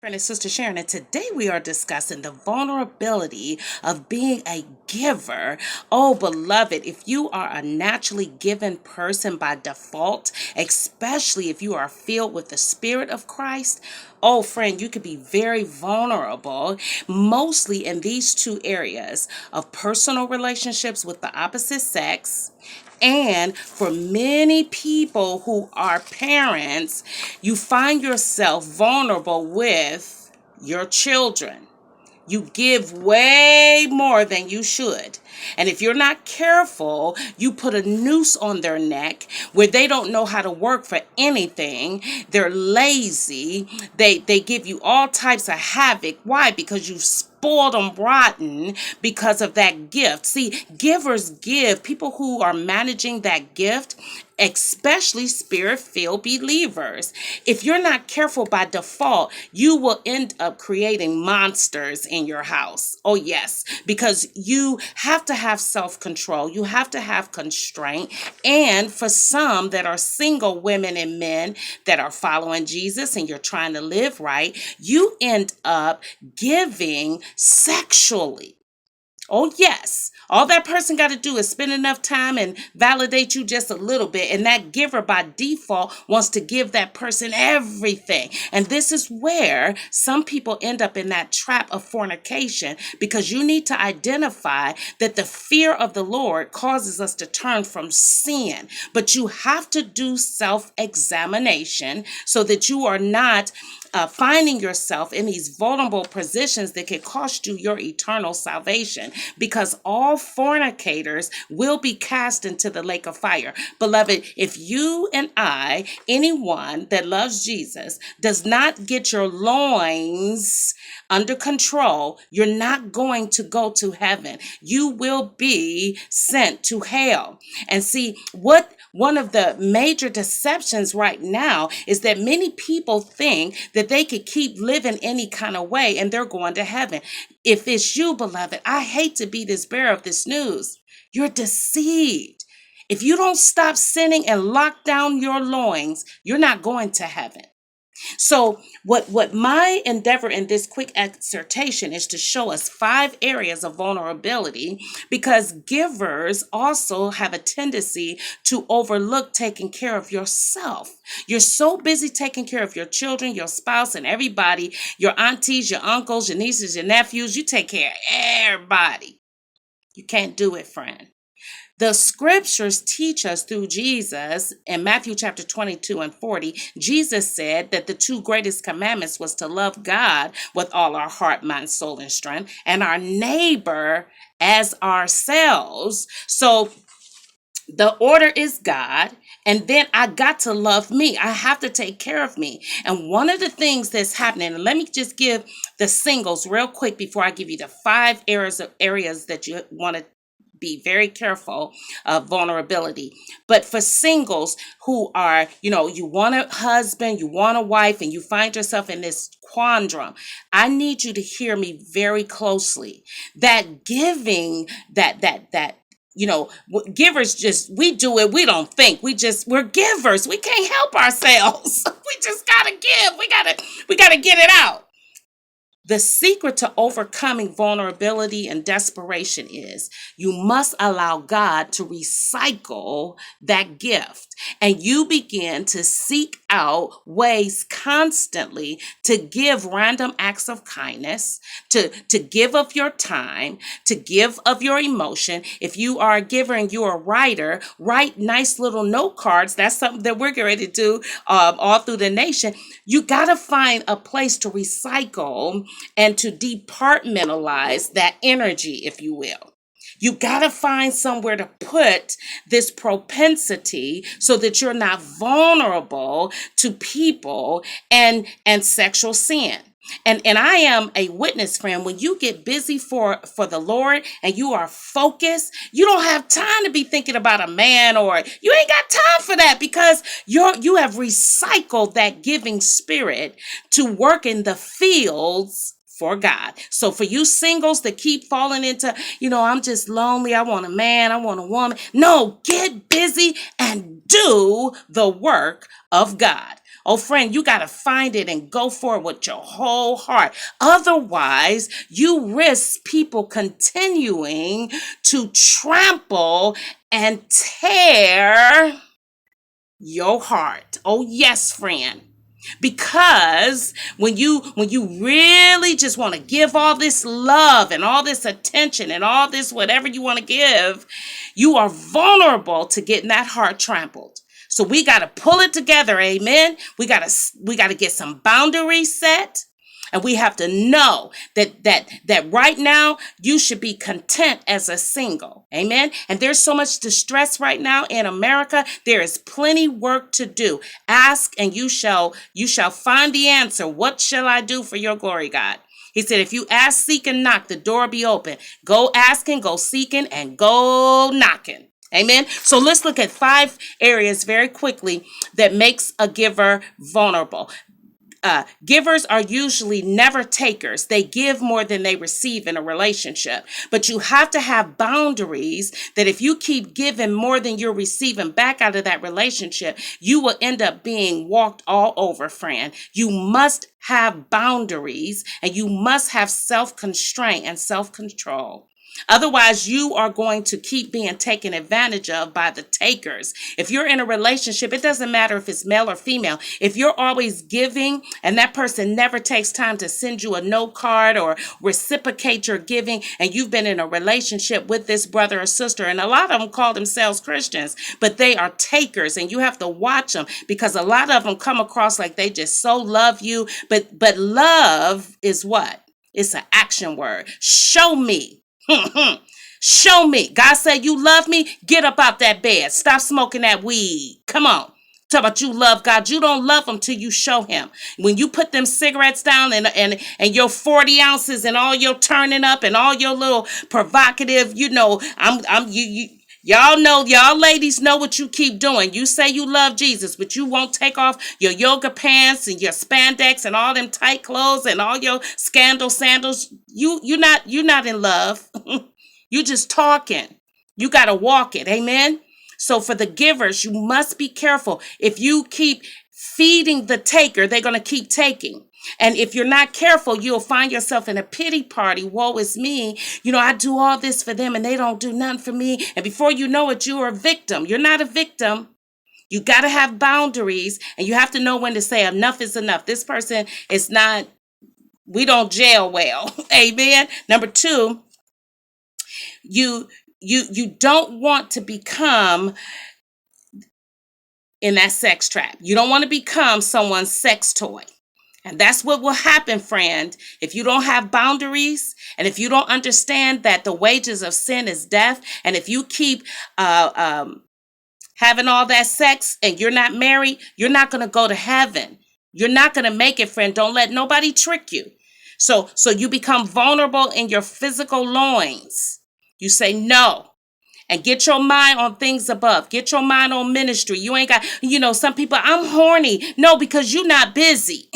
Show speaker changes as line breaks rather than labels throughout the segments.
Friend and Sister Sharon, and today we are discussing the vulnerability of being a giver. Oh, beloved, if you are a naturally given person by default, especially if you are filled with the Spirit of Christ, oh, friend, you could be very vulnerable, mostly in these two areas of personal relationships with the opposite sex. And for many people who are parents, you find yourself vulnerable with your children. You give way more than you should. And if you're not careful, you put a noose on their neck where they don't know how to work for anything. They're lazy. They give you all types of havoc. Why? Because you've spoiled them rotten because of that gift. See, givers give. People who are managing that gift, especially spirit filled believers. If you're not careful by default, you will end up creating monsters in your house. Oh, yes, because you have to have self control, you have to have constraint. And for some that are single women and men that are following Jesus and you're trying to live right, you end up giving sexually. Oh, yes. All that person got to do is spend enough time and validate you just a little bit. And that giver by default wants to give that person everything. And this is where some people end up in that trap of fornication, because you need to identify that the fear of the Lord causes us to turn from sin. But you have to do self examination so that you are not finding yourself in these vulnerable positions that could cost you your eternal salvation, because all fornicators will be cast into the lake of fire. Beloved, if you and I, anyone that loves Jesus, does not get your loins under control, you're not going to go to heaven. You will be sent to hell. And see, what one of the major deceptions right now is that many people think that they could keep living any kind of way and they're going to heaven. If it's you, beloved, I hate to be this bearer of this news. You're deceived. If you don't stop sinning and lock down your loins, you're not going to heaven. So what my endeavor in this quick exhortation is to show us 5 areas of vulnerability, because givers also have a tendency to overlook taking care of yourself. You're so busy taking care of your children, your spouse, and everybody, your aunties, your uncles, your nieces, your nephews. You take care of everybody. You can't do it, friend. The scriptures teach us through Jesus in Matthew chapter 22 and 40. Jesus said that the two greatest commandments was to love God with all our heart, mind, soul, and strength, and our neighbor as ourselves. So the order is God, and then I got to love me. I have to take care of me. And one of the things that's happening, and let me just give the singles real quick before I give you the 5 areas that you want to be very careful of vulnerability. But for singles who are, you want a husband, you want a wife, and you find yourself in this quandrum, I need you to hear me very closely. That giving, givers just, we do it, we don't think, we're givers, we can't help ourselves. We just gotta give, we gotta get it out. The secret to overcoming vulnerability and desperation is you must allow God to recycle that gift. And you begin to seek out ways constantly to give random acts of kindness, to give of your time, to give of your emotion. If you are a giver and you're a writer, write nice little note cards. That's something that we're getting ready to do all through the nation. You got to find a place to recycle and to departmentalize that energy, if you will. You got to find somewhere to put this propensity so that you're not vulnerable to people and sexual sin. And I am a witness, friend. When you get busy for the Lord and you are focused, you don't have time to be thinking about a man, or you ain't got time for that, because you have recycled that giving spirit to work in the fields for God. So for you singles that keep falling into, I'm just lonely, I want a man, I want a woman. No, get busy and do the work of God. Oh, friend, you got to find it and go for it with your whole heart. Otherwise, you risk people continuing to trample and tear your heart. Oh, yes, friend. Because when you really just want to give all this love and all this attention and all this whatever you want to give, you are vulnerable to getting that heart trampled. So we got to pull it together. Amen. We got to get some boundaries set. And we have to know that right now you should be content as a single. Amen. And there's so much distress right now in America. There is plenty work to do. Ask and you shall find the answer. What shall I do for your glory, God? He said, if you ask, seek, and knock, the door will be open. Go asking, go seeking, and go knocking. Amen. So let's look at 5 areas very quickly that makes a giver vulnerable. Givers are usually never takers. They give more than they receive in a relationship. But you have to have boundaries that if you keep giving more than you're receiving back out of that relationship, you will end up being walked all over, friend. You must have boundaries and you must have self-constraint and self-control. Otherwise, you are going to keep being taken advantage of by the takers. If you're in a relationship, it doesn't matter if it's male or female. If you're always giving and that person never takes time to send you a note card or reciprocate your giving, and you've been in a relationship with this brother or sister, and a lot of them call themselves Christians, but they are takers, and you have to watch them because a lot of them come across like they just so love you. But love is what? It's an action word. Show me. Show me. God said, you love me? Get up out that bed. Stop smoking that weed. Come on. Talk about you love God. You don't love him till you show him. When you put them cigarettes down and your 40 ounces and all your turning up and all your little provocative, y'all know, y'all ladies know what you keep doing. You say you love Jesus, but you won't take off your yoga pants and your spandex and all them tight clothes and all your scandal sandals. You're not in love. You just talking. You got to walk it. Amen. So for the givers, you must be careful. If you keep feeding the taker, they're going to keep taking. And if you're not careful, you'll find yourself in a pity party. Woe is me. I do all this for them and they don't do nothing for me. And before you know it, you are a victim. You're not a victim. You got to have boundaries and you have to know when to say enough is enough. This person is not, we don't jail well. Amen. Number 2, you don't want to become in that sex trap. You don't want to become someone's sex toy. And that's what will happen, friend, if you don't have boundaries and if you don't understand that the wages of sin is death. And if you keep having all that sex and you're not married, you're not going to go to heaven. You're not going to make it, friend. Don't let nobody trick you. So you become vulnerable in your physical loins. You say no. And get your mind on things above. Get your mind on ministry. You ain't got, some people, I'm horny. No, because you're not busy.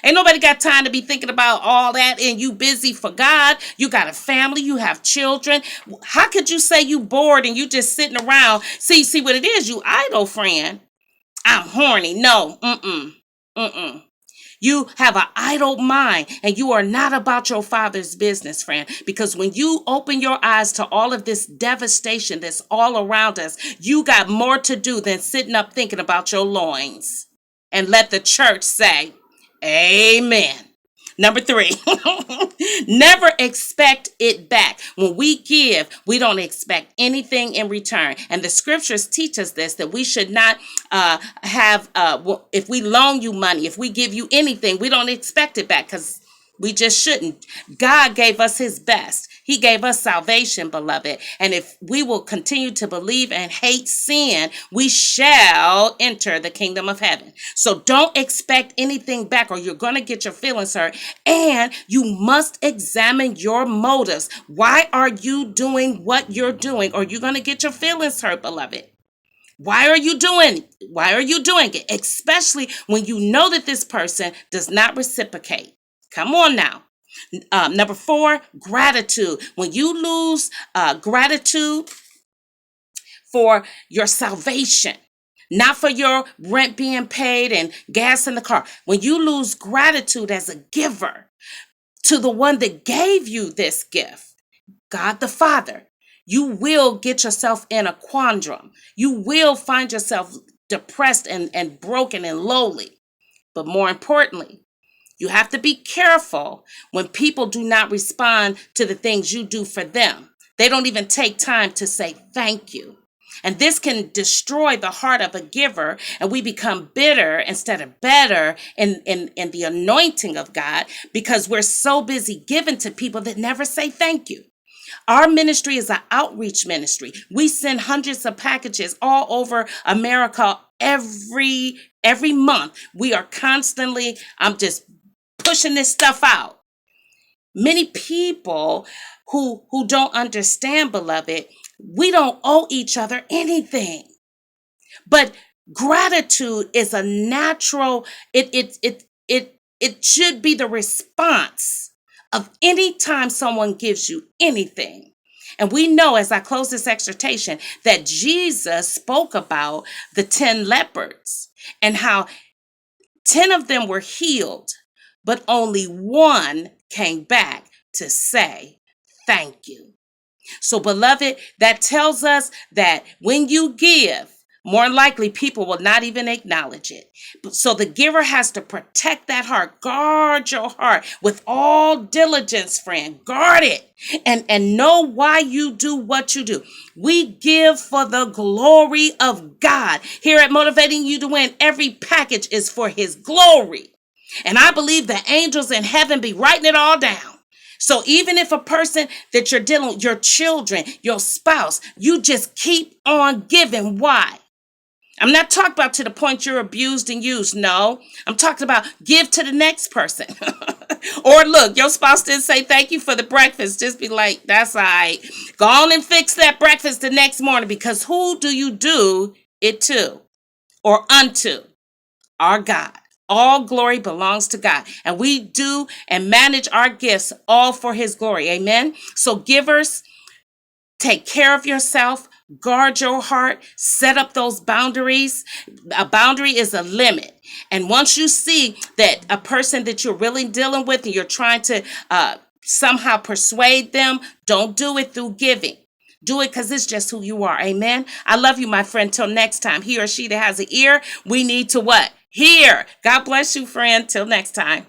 Ain't nobody got time to be thinking about all that and you busy for God. You got a family. You have children. How could you say you bored and you just sitting around? See what it is, you idle, friend. I'm horny. No, mm-mm. You have an idle mind and you are not about your Father's business, friend. Because when you open your eyes to all of this devastation that's all around us, you got more to do than sitting up thinking about your loins. And let the church say, amen. Number 3, never expect it back. When we give, we don't expect anything in return. And the scriptures teach us this, that we should not if we loan you money, if we give you anything, we don't expect it back because we just shouldn't. God gave us his best. He gave us salvation, beloved. And if we will continue to believe and hate sin, we shall enter the kingdom of heaven. So don't expect anything back or you're going to get your feelings hurt. And you must examine your motives. Why are you doing what you're doing? Or you're going to get your feelings hurt, beloved. Why are you doing it? Especially when you know that this person does not reciprocate. Come on now. Number 4, gratitude. When you lose gratitude for your salvation, not for your rent being paid and gas in the car. When you lose gratitude as a giver to the one that gave you this gift, God the Father, you will get yourself in a quandrum. You will find yourself depressed and broken and lowly. But more importantly, you have to be careful when people do not respond to the things you do for them. They don't even take time to say thank you. And this can destroy the heart of a giver, and we become bitter instead of better in the anointing of God because we're so busy giving to people that never say thank you. Our ministry is an outreach ministry. We send hundreds of packages all over America every month. We are constantly, I'm just pushing this stuff out. Many people who don't understand, beloved, we don't owe each other anything. But gratitude is a natural, it should be the response of any time someone gives you anything. And we know, as I close this exhortation, that Jesus spoke about the 10 lepers and how 10 of them were healed, but only one came back to say thank you. So, beloved, that tells us that when you give, more likely people will not even acknowledge it. So the giver has to protect that heart. Guard your heart with all diligence, friend. Guard it and know why you do what you do. We give for the glory of God. Here at Motivating You to Win, every package is for his glory. And I believe the angels in heaven be writing it all down. So even if a person that you're dealing with, your children, your spouse, you just keep on giving. Why? I'm not talking about to the point you're abused and used. No, I'm talking about give to the next person. Or look, your spouse didn't say thank you for the breakfast. Just be like, that's all right. Go on and fix that breakfast the next morning, because who do you do it to or unto? Our God. All glory belongs to God. And we do and manage our gifts all for his glory. Amen. So givers, take care of yourself. Guard your heart. Set up those boundaries. A boundary is a limit. And once you see that a person that you're really dealing with and you're trying to somehow persuade them, don't do it through giving. Do it because it's just who you are. Amen. I love you, my friend. Till next time, he or she that has an ear, we need to what? Hear. God bless you, friend. Till next time.